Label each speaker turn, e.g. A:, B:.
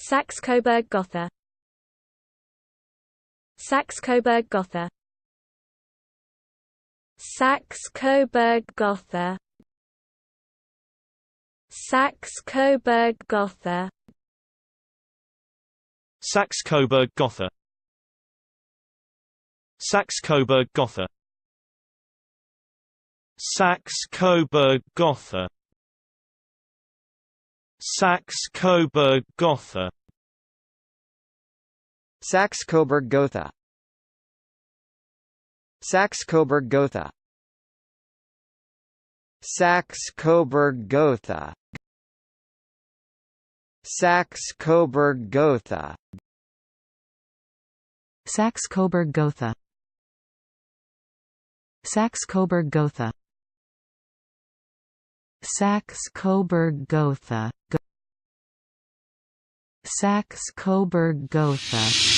A: Saxe-Coburg-Gotha. Saxe-Coburg-Gotha. Saxe-Coburg-Gotha. Saxe-Coburg-Gotha.
B: Saxe-Coburg-Gotha. Saxe-Coburg-Gotha. Saxe-Coburg-Gotha. Saxe-Coburg-Gotha.
C: Saxe-Coburg-Gotha. Saxe-Coburg-Gotha. Saxe-Coburg-Gotha. Saxe-Coburg-Gotha.
D: Saxe-Coburg-Gotha. Saxe-Coburg-Gotha. Saxe-Coburg-Gotha. Saxe-Coburg-Gotha.